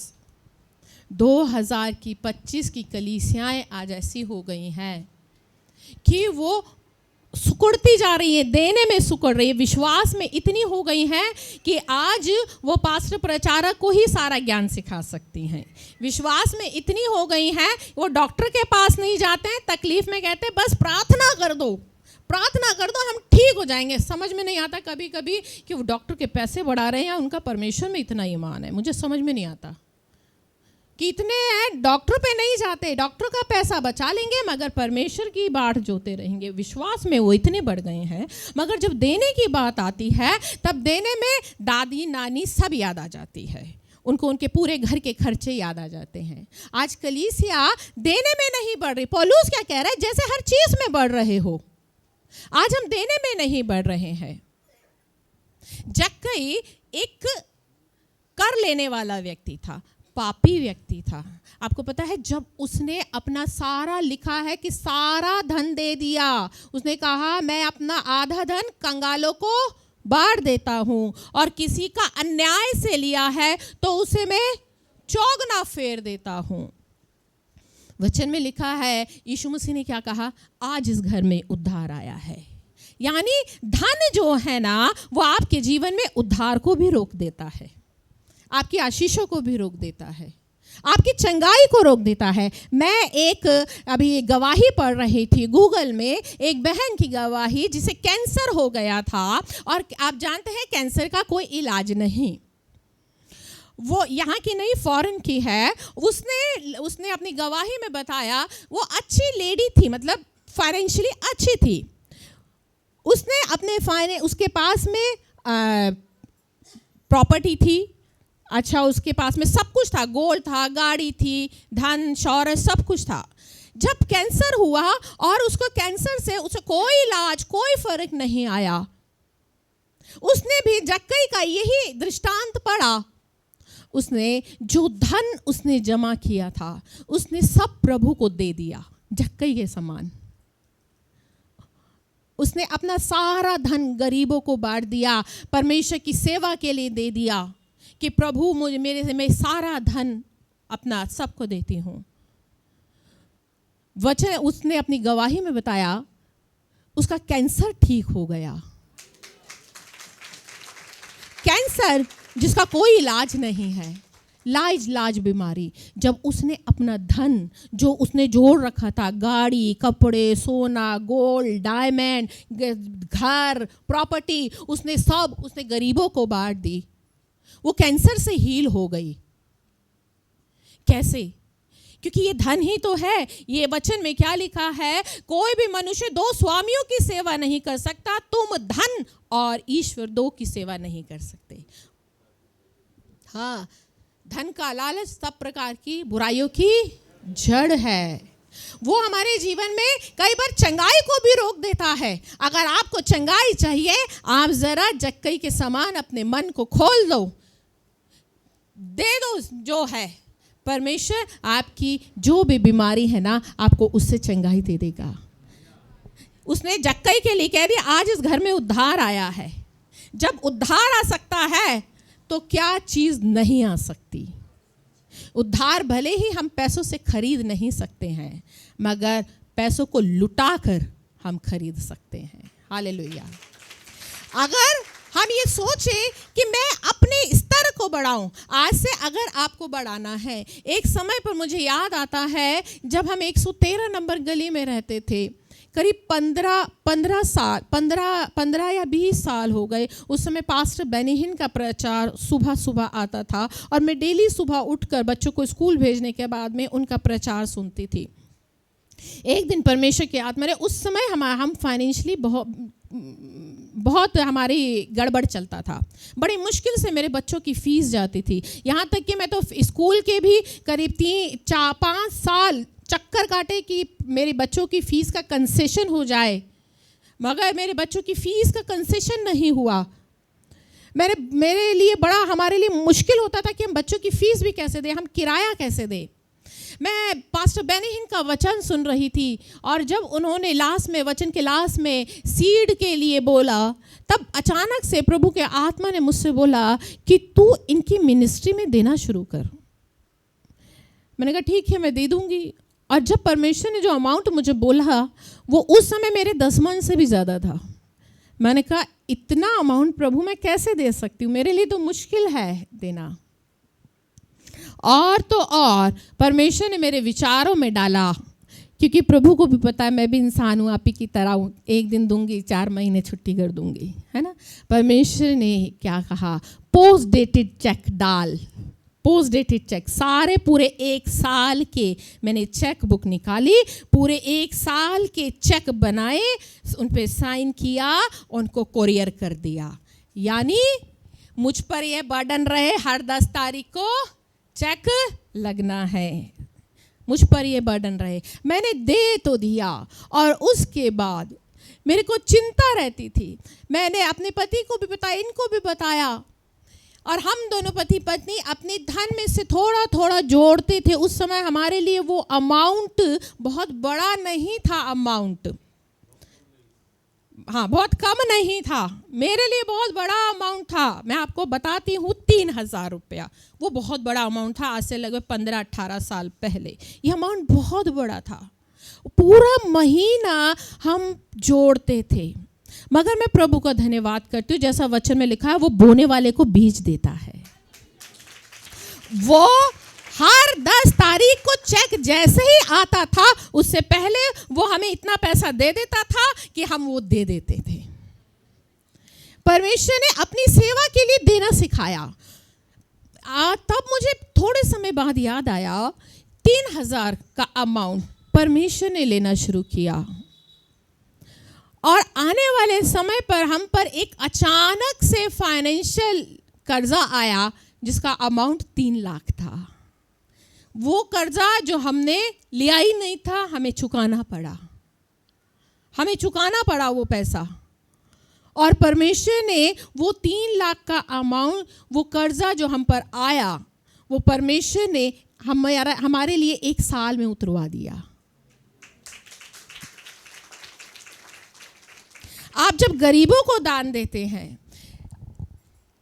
2025 की कलीसियाएं आज ऐसी हो गई हैं कि वो सुकुड़ती जा रही है, देने में सुकुड़ रही है, विश्वास में इतनी हो गई हैं कि आज वो पास्टर प्रचारक को ही सारा ज्ञान सिखा सकती हैं। विश्वास में इतनी हो गई हैं, वो डॉक्टर के पास नहीं जाते हैं, तकलीफ में कहते हैं बस प्रार्थना कर दो, प्रार्थना कर दो, हम ठीक हो जाएंगे। समझ में नहीं आता कभी कभी कि वो डॉक्टर के पैसे बढ़ा रहे हैं या उनका परमेश्वर में इतना ईमान है। मुझे समझ में नहीं आता कि इतने हैं, डॉक्टर पे नहीं जाते, डॉक्टर का पैसा बचा लेंगे मगर परमेश्वर की बाट जोते रहेंगे। विश्वास में वो इतने बढ़ गए हैं, मगर जब देने की बात आती है तब देने में दादी नानी सब याद आ जाती है, उनको उनके पूरे घर के खर्चे याद आ जाते हैं। आज कलीसिया देने में नहीं बढ़ रही। पौलुस क्या कह रहा है? जैसे हर चीज़ में बढ़ रहे हो, आज हम देने में नहीं बढ़ रहे हैं। जक्कई एक कर लेने वाला व्यक्ति था, पापी व्यक्ति था। आपको पता है, जब उसने अपना सारा, लिखा है कि सारा धन दे दिया, उसने कहा मैं अपना आधा धन कंगालों को बांट देता हूँ, और किसी का अन्याय से लिया है तो उसे मैं चौगुना फेर देता हूँ। वचन में लिखा है, यीशु मसीह ने क्या कहा? आज इस घर में उद्धार आया है। यानी धन जो है ना, वो आपके जीवन में उद्धार को भी रोक देता है, आपकी आशीषों को भी रोक देता है। आपकी चंगाई को रोक देता है। मैं अभी गवाही पढ़ रही थी गूगल में, एक बहन की गवाही जिसे कैंसर हो गया था, और आप जानते हैं कैंसर का कोई इलाज नहीं। वो यहाँ की नहीं, फॉरेन की है। उसने अपनी गवाही में बताया वो अच्छी लेडी थी, मतलब फाइनेंशियली अच्छी थी। उसने उसके पास में प्रॉपर्टी थी, अच्छा उसके पास में सब कुछ था, गोल्ड था, गाड़ी थी, धन शौहरत सब कुछ था। जब कैंसर हुआ और उसको कैंसर से उसे कोई इलाज, कोई फर्क नहीं आया, उसने भी जक्कई का यही दृष्टांत पढ़ा। उसने जो धन उसने जमा किया था उसने सब प्रभु को दे दिया, जक्कई के समान। उसने अपना सारा धन गरीबों को बांट दिया, परमेश्वर की सेवा के लिए दे दिया कि प्रभु मैं सारा धन अपना सबको देती हूँ। वचन उसने अपनी गवाही में बताया, उसका कैंसर ठीक हो गया। कैंसर जिसका कोई इलाज नहीं है, लाइलाज बीमारी। जब उसने अपना धन जो उसने जोड़ रखा था, गाड़ी, कपड़े, सोना, गोल्ड, डायमंड, घर, प्रॉपर्टी, उसने गरीबों को बांट दी। वो कैंसर से हील हो गई। कैसे? क्योंकि ये धन ही तो है। ये वचन में क्या लिखा है? कोई भी मनुष्य दो स्वामियों की सेवा नहीं कर सकता। तुम धन और ईश्वर दो की सेवा नहीं कर सकते। हाँ, धन का लालच सब प्रकार की बुराइयों की जड़ है। वो हमारे जीवन में कई बार चंगाई को भी रोक देता है। अगर आपको चंगाई चाहिए, आप जरा जक्कई के समान अपने मन को खोल दो, दे दो जो है। परमेश्वर आपकी जो भी बीमारी है ना, आपको उससे चंगाई दे देगा। उसने जक्कई के लिए कह दिया, आज इस घर में उद्धार आया है। जब उद्धार आ सकता है तो क्या चीज नहीं आ सकती। उद्धार भले ही हम पैसों से खरीद नहीं सकते हैं, मगर पैसों को लुटाकर हम खरीद सकते हैं। हालेलुया। अगर हम ये सोचें कि मैं अपने स्तर को बढ़ाऊं, आज से अगर आपको बढ़ाना है। एक समय पर मुझे याद आता है जब हम 113 नंबर गली में रहते थे, करीब 15 या 20 साल हो गए। उस समय पास्टर बेनिहिन का प्रचार सुबह सुबह आता था और मैं डेली सुबह उठकर बच्चों को स्कूल भेजने के बाद में उनका प्रचार सुनती थी। एक दिन परमेश्वर की आत्मा ने, उस समय हम फाइनेंशियली बहुत हमारी गड़बड़ चलता था। बड़ी मुश्किल से मेरे बच्चों की फ़ीस जाती थी। यहाँ तक कि मैं तो स्कूल के भी करीब 3-4-5 साल चक्कर काटे कि मेरे बच्चों की फ़ीस का कंसेशन हो जाए, मगर मेरे बच्चों की फ़ीस का कंसेशन नहीं हुआ। मेरे लिए हमारे लिए मुश्किल होता था कि हम बच्चों की फ़ीस भी कैसे दें, हम किराया कैसे दें। मैं पास्टर बेनिहिन का वचन सुन रही थी और जब उन्होंने वचन के लास्ट में सीड के लिए बोला, तब अचानक से प्रभु के आत्मा ने मुझसे बोला कि तू इनकी मिनिस्ट्री में देना शुरू कर। मैंने कहा ठीक है, मैं दे दूंगी। और जब परमेश्वर ने जो अमाउंट मुझे बोला, वो उस समय मेरे 10 मन से भी ज़्यादा था। मैंने कहा इतना अमाउंट प्रभु मैं कैसे दे सकती हूँ, मेरे लिए तो मुश्किल है देना। और तो और परमेश्वर ने मेरे विचारों में डाला, क्योंकि प्रभु को भी पता है मैं भी इंसान हूँ, आप ही की तरह हूँ। एक दिन दूंगी, 4 महीने छुट्टी कर दूंगी, है ना। परमेश्वर ने क्या कहा, पोस्ट डेटेड चेक डाल। पोस्ट डेटेड चेक, सारे पूरे 1 साल के मैंने चेक बुक निकाली, पूरे 1 साल के चेक बनाए, उन पे साइन किया, उनको कोरियर कर दिया। यानी मुझ पर यह बर्डन रहे, हर 10 तारीख को चेक लगना है, मुझ पर ये बर्डन रहे। मैंने दे तो दिया, और उसके बाद मेरे को चिंता रहती थी। मैंने अपने पति को भी बताया, इनको भी बताया, और हम दोनों पति पत्नी अपने धन में से थोड़ा थोड़ा जोड़ते थे। उस समय हमारे लिए वो अमाउंट बहुत बड़ा नहीं था। अमाउंट हाँ, बहुत कम नहीं था, मेरे लिए बहुत बड़ा अमाउंट था। मैं आपको बताती हूँ, 3000 रुपया, वो बहुत बड़ा अमाउंट था। आज से लगभग 15-18 साल पहले ये अमाउंट बहुत बड़ा था। पूरा महीना हम जोड़ते थे। मगर मैं प्रभु का धन्यवाद करती हूँ, जैसा वचन में लिखा है, वो बोने वाले को बीज देता है। वो हर 10 तारीख को चेक जैसे ही आता था उससे पहले वो हमें इतना पैसा दे देता था कि हम वो दे देते थे। परमेश्वर ने अपनी सेवा के लिए देना सिखाया। तब मुझे थोड़े समय बाद याद आया 3,000 का अमाउंट परमेश्वर ने लेना शुरू किया और आने वाले समय पर हम पर एक अचानक से फाइनेंशियल कर्जा आया जिसका अमाउंट 3 लाख था। वो कर्जा जो हमने लिया ही नहीं था, हमें चुकाना पड़ा वो पैसा। और परमेश्वर ने वो 3 लाख का अमाउंट, वो कर्जा जो हम पर आया, वो परमेश्वर ने हमारे लिए 1 साल में उतरवा दिया। आप जब गरीबों को दान देते हैं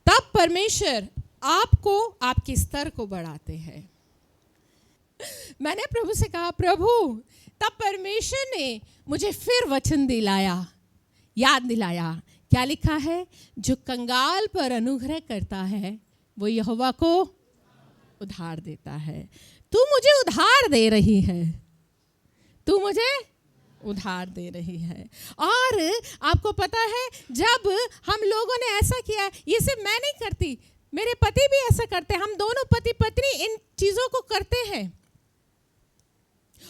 तब परमेश्वर आपको, आपके स्तर को बढ़ाते हैं। मैंने प्रभु से कहा, प्रभु, तब परमेश्वर ने मुझे फिर वचन याद दिलाया। क्या लिखा है? जो कंगाल पर अनुग्रह करता है वो यहोवा को उधार देता है। तू मुझे उधार दे रही है, तू मुझे उधार दे रही है। और आपको पता है, जब हम लोगों ने ऐसा किया, ये सिर्फ मैं नहीं करती, मेरे पति भी ऐसा करते हैं, हम दोनों पति पत्नी इन चीज़ों को करते हैं।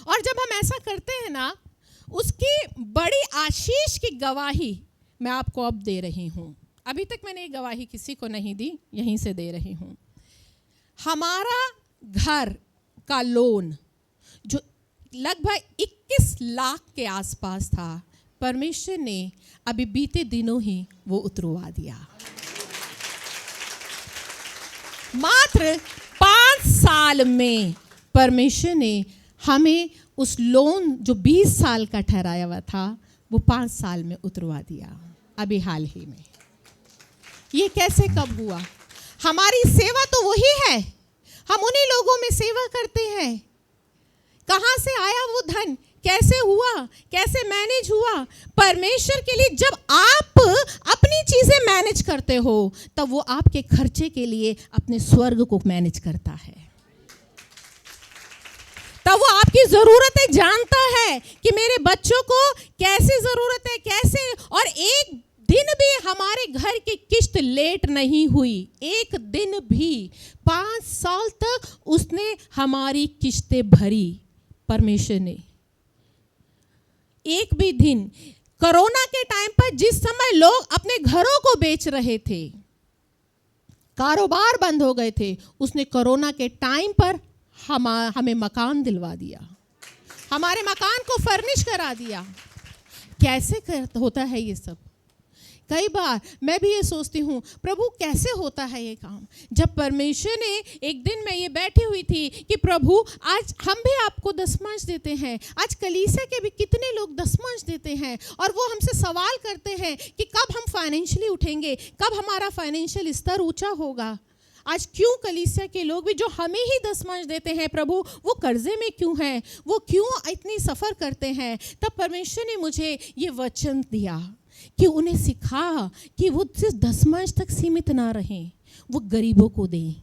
और जब हम ऐसा करते हैं ना, उसकी बड़ी आशीष की गवाही मैं आपको अब दे रही हूँ। अभी तक मैंने ये गवाही किसी को नहीं दी, यहीं से दे रही हूँ। हमारा घर का लोन जो लगभग 21 लाख के आसपास था, परमेश्वर ने अभी बीते दिनों ही वो उतरवा दिया। मात्र 5 साल में परमेश्वर ने हमें उस लोन जो 20 साल का ठहराया हुआ था वो 5 साल में उतरवा दिया, अभी हाल ही में। ये कैसे, कब हुआ? हमारी सेवा तो वही है, हम उन्हीं लोगों में सेवा करते हैं। कहाँ से आया वो धन, कैसे हुआ, कैसे मैनेज हुआ? परमेश्वर के लिए जब आप अपनी चीजें मैनेज करते हो तब वो आपके खर्चे के लिए अपने स्वर्ग को मैनेज करता है। तब वो आपकी ज़रूरतें जानता है कि मेरे बच्चों को कैसी ज़रूरत है, कैसे। और एक दिन भी हमारे घर की किस्त लेट नहीं हुई, एक दिन भी। 5 साल तक उसने हमारी किस्तें भरी परमेश्वर ने। एक भी दिन, कोरोना के टाइम पर जिस समय लोग अपने घरों को बेच रहे थे, कारोबार बंद हो गए थे, उसने कोरोना के टाइम पर हमें मकान दिलवा दिया, हमारे मकान को फर्निश करा दिया। कैसे होता है ये सब? कई बार मैं भी ये सोचती हूँ, प्रभु कैसे होता है ये काम? जब परमेश्वर ने, एक दिन मैं ये बैठी हुई थी कि प्रभु आज हम भी आपको दशमांश देते हैं। आज कलीसिया के भी कितने लोग दशमांश देते हैं और वो हमसे सवाल करते हैं कि कब हम फाइनेंशियली उठेंगे, कब हमारा फाइनेंशियल स्तर ऊंचा होगा। आज क्यों कलीसिया के लोग भी जो हमें ही दशमांश देते हैं, प्रभु वो कर्जे में क्यों हैं, वो क्यों इतनी सफ़र करते हैं? तब परमेश्वर ने मुझे ये वचन दिया कि उन्हें सिखा कि वो सिर्फ दशमांश तक सीमित ना रहें, वो गरीबों को दें।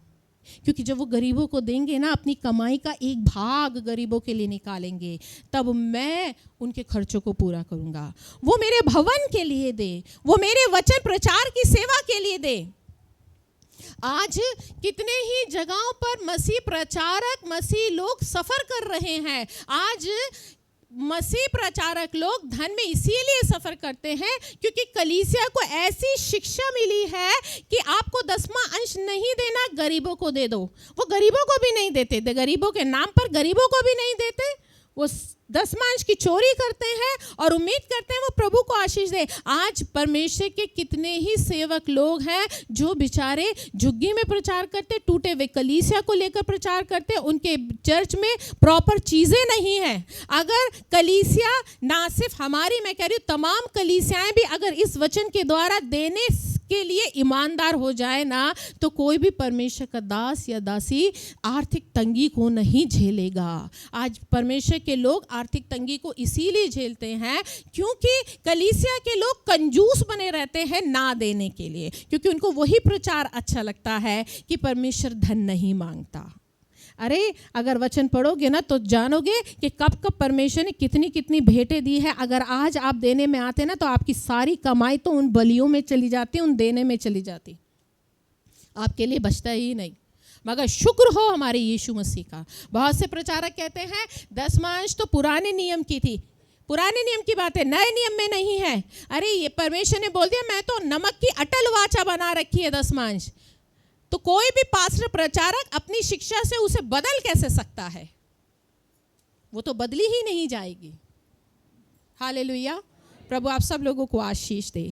क्योंकि जब वो गरीबों को देंगे ना, अपनी कमाई का एक भाग गरीबों के लिए निकालेंगे, तब मैं उनके खर्चों को पूरा करूँगा। वो मेरे भवन के लिए दे, वो मेरे वचन प्रचार की सेवा के लिए दे। आज कितने ही जगहों पर मसीह प्रचारक, मसीह लोग सफ़र कर रहे हैं। आज मसीह प्रचारक लोग धन में इसीलिए सफ़र करते हैं क्योंकि कलीसिया को ऐसी शिक्षा मिली है कि आपको 10वां अंश नहीं देना, गरीबों को दे दो। वो गरीबों को भी नहीं देते, गरीबों के नाम पर गरीबों को भी नहीं देते, वो 10वां अंश की चोरी करते हैं और उम्मीद करते हैं वो प्रभु को आशीष दे। आज परमेश्वर के कितने ही सेवक लोग हैं जो बेचारे झुग्गी में प्रचार करते, टूटे हुए कलीसिया को लेकर प्रचार करते, उनके चर्च में प्रॉपर चीज़ें नहीं हैं। अगर कलीसिया, ना सिर्फ हमारी, मैं कह रही हूँ तमाम कलीसियाएं भी अगर इस वचन के द्वारा देने के लिए ईमानदार हो जाए ना, तो कोई भी परमेश्वर का दास या दासी आर्थिक तंगी को नहीं झेलेगा। आज परमेश्वर के लोग आर्थिक तंगी को इसीलिए झेलते हैं क्योंकि कलीसिया के लोग कंजूस बने रहते हैं ना देने के लिए, क्योंकि उनको वही प्रचार अच्छा लगता है कि परमेश्वर धन नहीं मांगता। अरे अगर वचन पढ़ोगे ना तो जानोगे कि कब कब परमेश्वर ने कितनी कितनी भेंटें दी है। अगर आज आप देने में आते ना तो आपकी सारी कमाई तो उन बलियों में चली जाती, उन देने में चली जाती, आपके लिए बचता ही नहीं। मगर शुक्र हो हमारे यीशु मसीह का। बहुत से प्रचारक कहते हैं दसमांश तो पुराने नियम की थी, पुराने नियम की बात है, नए नियम में नहीं है। अरे ये परमेश्वर ने बोल दिया मैं तो नमक की अटल वाचा बना रखी है दसमांश। तो कोई भी पास्टर प्रचारक अपनी शिक्षा से उसे बदल कैसे सकता है? वो तो बदली ही नहीं जाएगी। हालेलुया। प्रभु आप सब लोगों को आशीष दे।